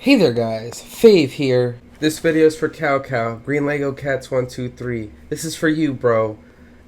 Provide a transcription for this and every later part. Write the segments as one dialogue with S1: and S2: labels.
S1: Hey there guys, Fave here. This video is for Cow Cow, Green Lego Cats 123. This is for you, bro.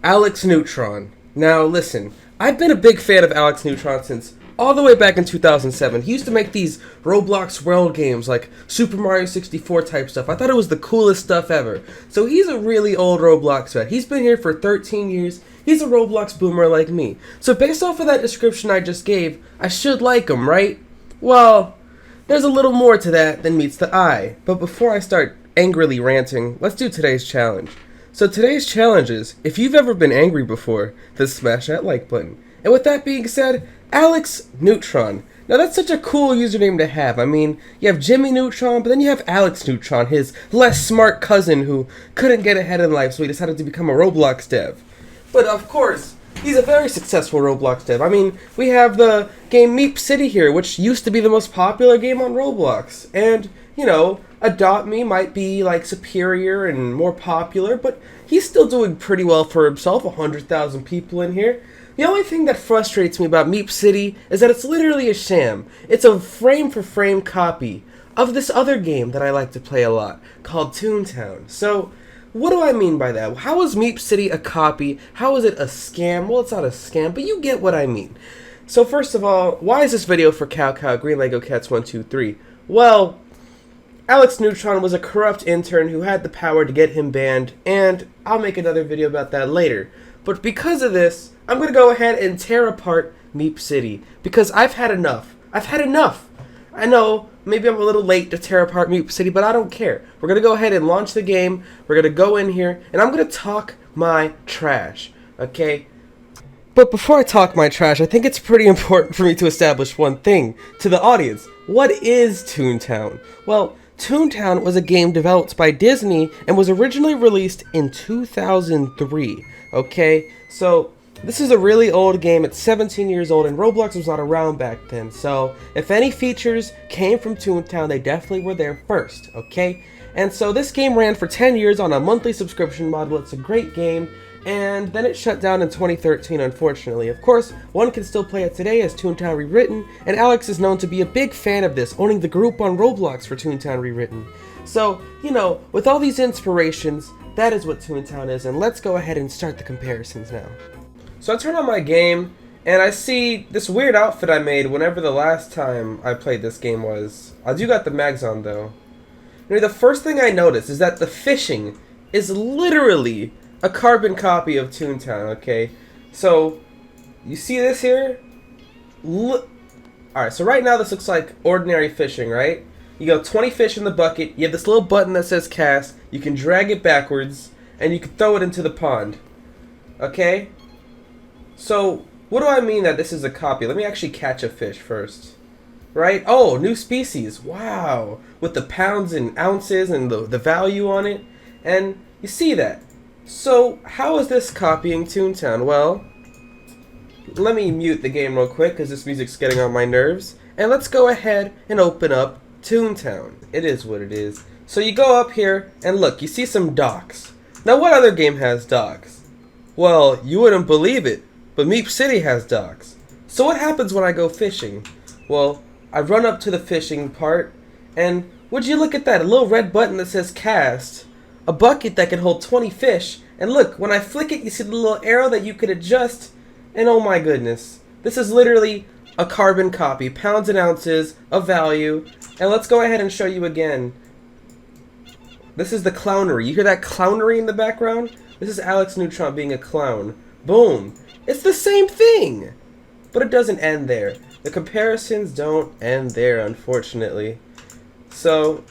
S1: Alexnewtron. Now listen, I've been a big fan of Alexnewtron since all the way back in 2007. He used to make these Roblox world games like Super Mario 64 type stuff. I thought it was the coolest stuff ever. So he's a really old Roblox vet. He's been here for 13 years. He's a Roblox boomer like me. So based off of that description I just gave, I should like him, right? Well, there's a little more to that than meets the eye, but before I start angrily ranting, let's do today's challenge. So today's challenge is, if you've ever been angry before, then smash that like button. And with that being said, Alexnewtron. Now that's such a cool username to have. I mean, you have Jimmy Neutron, but then you have Alexnewtron, his less smart cousin who couldn't get ahead in life, so he decided to become a Roblox dev. But of course, he's a very successful Roblox dev. I mean, we have the game MeepCity here, which used to be the most popular game on Roblox. And, you know, Adopt Me might be, like, superior and more popular, but he's still doing pretty well for himself, 100,000 people in here. The only thing that frustrates me about MeepCity is that it's literally a sham. It's a frame-for-frame copy of this other game that I like to play a lot, called Toontown. So, what do I mean by that? How is MeepCity a copy? How is it a scam? Well, it's not a scam, but you get what I mean. So first of all, why is this video for Cow Cow, Green Lego Cats 123? Well, Alexnewtron was a corrupt intern who had the power to get him banned, and I'll make another video about that later. But because of this, I'm going to go ahead and tear apart MeepCity, because I've had enough. I've had enough. I know, maybe I'm a little late to tear apart MeepCity, but I don't care. We're going to go ahead and launch the game. We're going to go in here, and I'm going to talk my trash, okay? But before I talk my trash, I think it's pretty important for me to establish one thing to the audience. What is Toontown? Well, Toontown was a game developed by Disney and was originally released in 2003, okay? So this is a really old game. It's 17 years old, and Roblox was not around back then. So if any features came from Toontown, they definitely were there first, okay? And so this game ran for 10 years on a monthly subscription model. It's a great game, and then it shut down in 2013, unfortunately. Of course, one can still play it today as Toontown Rewritten, and Alex is known to be a big fan of this, owning the group on Roblox for Toontown Rewritten. So, you know, with all these inspirations, that is what Toontown is, and let's go ahead and start the comparisons now. So I turn on my game, and I see this weird outfit I made whenever the last time I played this game was. I do got the mags on, though. You know, the first thing I notice is that the fishing is literally a carbon copy of Toontown, okay? So, you see this here? Alright, so right now this looks like ordinary fishing, right? You got 20 fish in the bucket, you have this little button that says cast, you can drag it backwards, and you can throw it into the pond. Okay? So, what do I mean that this is a copy? Let me actually catch a fish first. Right? Oh, new species. Wow. With the pounds and ounces and the value on it. And you see that. So, how is this copying Toontown? Well, let me mute the game real quick because this music's getting on my nerves. And let's go ahead and open up Toontown. It is what it is. So you go up here and look, you see some docks. Now, what other game has docks? Well, you wouldn't believe it, but MeepCity has docks. So what happens when I go fishing? Well, I run up to the fishing part, and would you look at that, a little red button that says cast, a bucket that can hold 20 fish, and look, when I flick it, you see the little arrow that you could adjust, and oh my goodness, this is literally a carbon copy, pounds and ounces of value, and let's go ahead and show you again. This is the clownery. You hear that clownery in the background? This is Alexnewtron being a clown. Boom. It's the same thing! But it doesn't end there. The comparisons don't end there, unfortunately. So,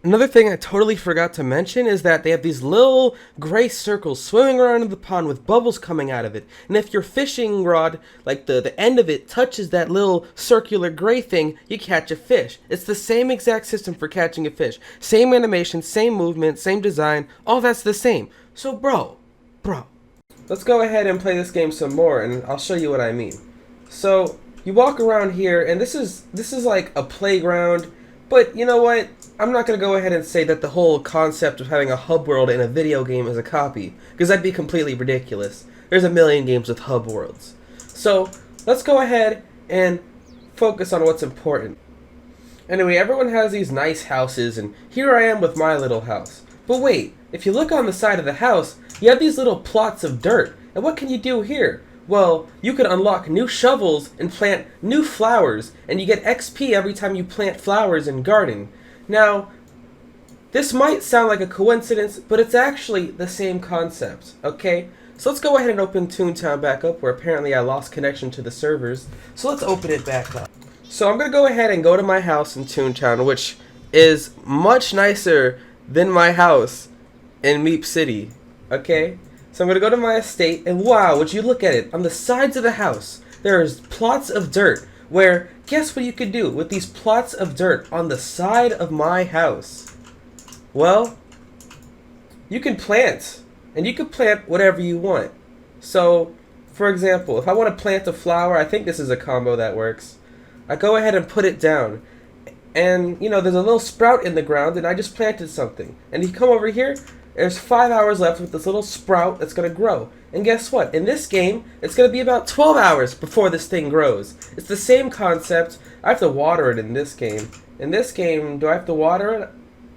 S1: another thing I totally forgot to mention is that they have these little gray circles swimming around in the pond with bubbles coming out of it. And if your fishing rod, like the end of it, touches that little circular gray thing, you catch a fish. It's the same exact system for catching a fish. Same animation, same movement, same design, all that's the same. So bro, let's go ahead and play this game some more, and I'll show you what I mean. So, you walk around here, and this is like a playground, but you know what? I'm not going to go ahead and say that the whole concept of having a hub world in a video game is a copy, because that'd be completely ridiculous. There's a million games with hub worlds. So, let's go ahead and focus on what's important. Anyway, everyone has these nice houses, and here I am with my little house. But wait, if you look on the side of the house, you have these little plots of dirt. And what can you do here? Well, you can unlock new shovels and plant new flowers, and you get XP every time you plant flowers and garden. Now, this might sound like a coincidence, but it's actually the same concept, okay? So let's go ahead and open Toontown back up, where apparently I lost connection to the servers. So let's open it back up. So I'm going to go ahead and go to my house in Toontown, which is much nicer than my house in MeepCity, okay? So I'm going to go to my estate, and wow, would you look at it, on the sides of the house, there's plots of dirt, where, guess what you could do with these plots of dirt on the side of my house? Well, you can plant, and you can plant whatever you want. So, for example, if I want to plant a flower, I think this is a combo that works. I go ahead and put it down, and, you know, there's a little sprout in the ground, and I just planted something. And you come over here, there's 5 hours left with this little sprout that's going to grow. And guess what? In this game, it's going to be about 12 hours before this thing grows. It's the same concept. I have to water it in this game. In this game, do I have to water it?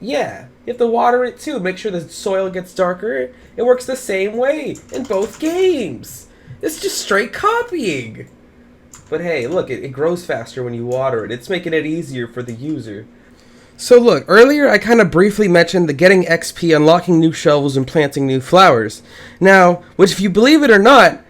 S1: Yeah, you have to water it too. Make sure the soil gets darker. It works the same way in both games. It's just straight copying. But hey, look, it grows faster when you water it. It's making it easier for the user. So look, earlier I kind of briefly mentioned the getting XP, unlocking new shovels, and planting new flowers. Now, which if you believe it or not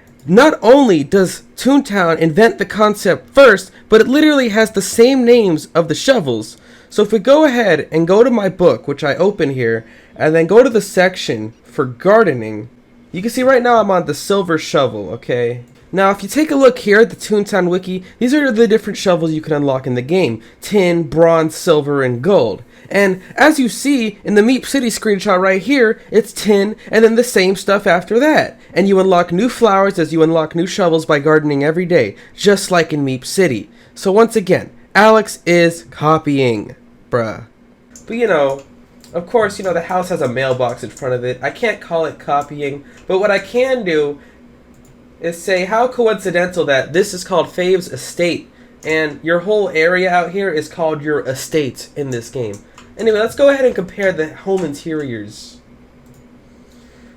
S1: only does Toontown invent the concept first, but it literally has the same names of the shovels. So if we go ahead and go to my book, which I open here, and then go to the section for gardening, you can see right now I'm on the silver shovel, okay? Now, if you take a look here at the Toontown wiki, these are the different shovels you can unlock in the game. Tin, bronze, silver, and gold. And as you see in the MeepCity screenshot right here, it's tin, and then the same stuff after that. And you unlock new flowers as you unlock new shovels by gardening every day, just like in MeepCity. So once again, Alex is copying, bruh. But you know, of course, you know, the house has a mailbox in front of it. I can't call it copying, but what I can do is say how coincidental that this is called Fave's estate, and your whole area out here is called your estate in this game. Anyway, let's go ahead and compare the home interiors.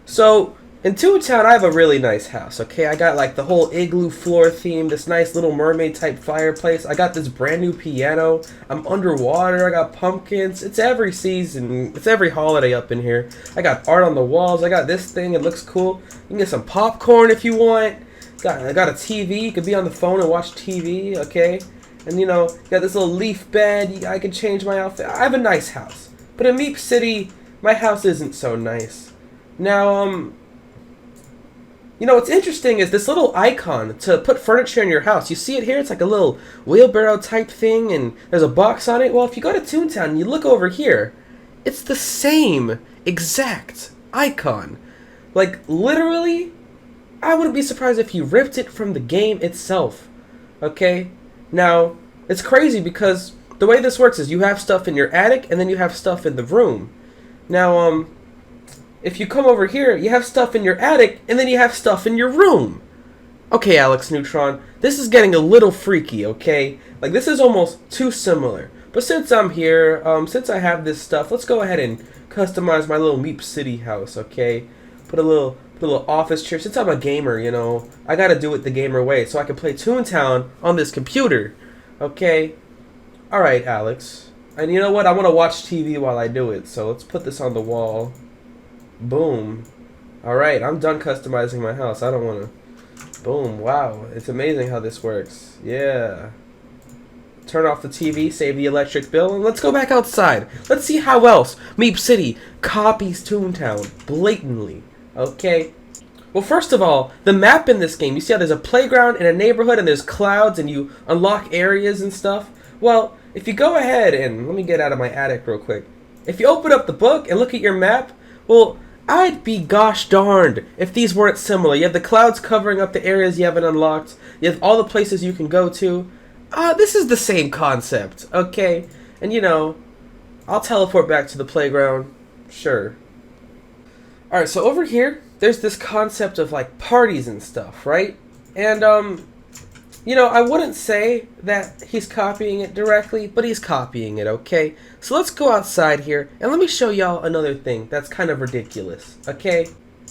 S1: So, in Toontown, I have a really nice house, okay? I got like the whole igloo floor theme, this nice little mermaid type fireplace. I got this brand new piano. I'm underwater. I got pumpkins. It's every season. It's every holiday up in here. I got art on the walls. I got this thing. It looks cool. You can get some popcorn if you want. I got a TV. You can be on the phone and watch TV, okay? And you know, got this little leaf bed. I can change my outfit. I have a nice house. But in MeepCity, my house isn't so nice. Now, you know, what's interesting is this little icon to put furniture in your house. You see it here? It's like a little wheelbarrow type thing, and there's a box on it. Well, if you go to Toontown and you look over here, it's the same exact icon. Like, literally, I wouldn't be surprised if you ripped it from the game itself. Okay? Now, it's crazy because the way this works is you have stuff in your attic, and then you have stuff in the room. Now, if you come over here, you have stuff in your attic, and then you have stuff in your room. Okay, Alexnewtron, this is getting a little freaky, okay? Like, this is almost too similar. But since I'm here, since I have this stuff, let's go ahead and customize my little MeepCity house, okay? Put a little office chair. Since I'm a gamer, you know, I gotta do it the gamer way, so I can play Toontown on this computer, okay? Alright, Alex. And you know what? I want to watch TV while I do it, so let's put this on the wall. Boom. Alright, I'm done customizing my house. I don't want to... Boom. Wow. It's amazing how this works. Yeah. Turn off the TV, save the electric bill, and let's go back outside. Let's see how else MeepCity copies Toontown blatantly. Okay? Well, first of all, the map in this game, you see how there's a playground in a neighborhood and there's clouds and you unlock areas and stuff? Well, if you go ahead and... Let me get out of my attic real quick. If you open up the book and look at your map, well... I'd be gosh darned if these weren't similar. You have the clouds covering up the areas you haven't unlocked. You have all the places you can go to. This is the same concept, okay? And you know, I'll teleport back to the playground. Sure. Alright, so over here, there's this concept of like parties and stuff, right? And You know, I wouldn't say that he's copying it directly, but he's copying it, okay? So let's go outside here, and let me show y'all another thing that's kind of ridiculous, okay?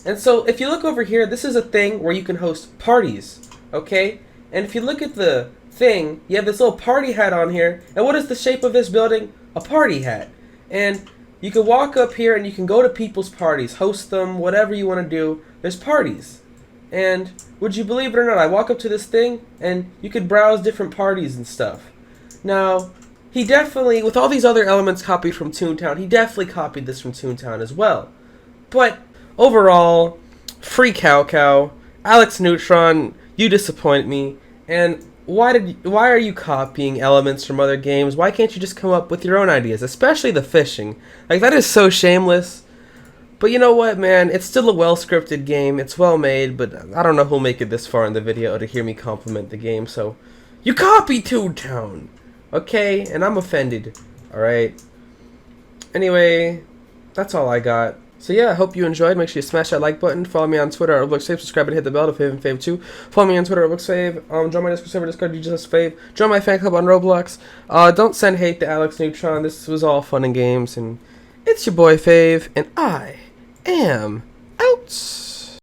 S1: And so, if you look over here, this is a thing where you can host parties, okay? And if you look at the thing, you have this little party hat on here, and what is the shape of this building? A party hat. And you can walk up here and you can go to people's parties, host them, whatever you want to do. There's parties. And would you believe it or not, I walk up to this thing and you could browse different parties and stuff. Now, he definitely, with all these other elements copied from Toontown, he definitely copied this from Toontown as well. But overall, free cow, Alexnewtron, you disappoint me. And why are you copying elements from other games? Why can't you just come up with your own ideas, especially the fishing? Like, that is so shameless. But you know what, man? It's still a well-scripted game. It's well-made, but I don't know who'll make it this far in the video to hear me compliment the game. So, you copied Toontown, okay? And I'm offended, alright? Anyway, that's all I got. So yeah, I hope you enjoyed. Make sure you smash that like button. Follow me on Twitter at Roblox Fave. Subscribe and hit the bell to Fave and Fave 2. Follow me on Twitter at Roblox Fave. Join my Discord server, Discord just Fave. Join my fan club on Roblox. Don't send hate to Alexnewtron. This was all fun and games. And it's your boy Fave. And I am out.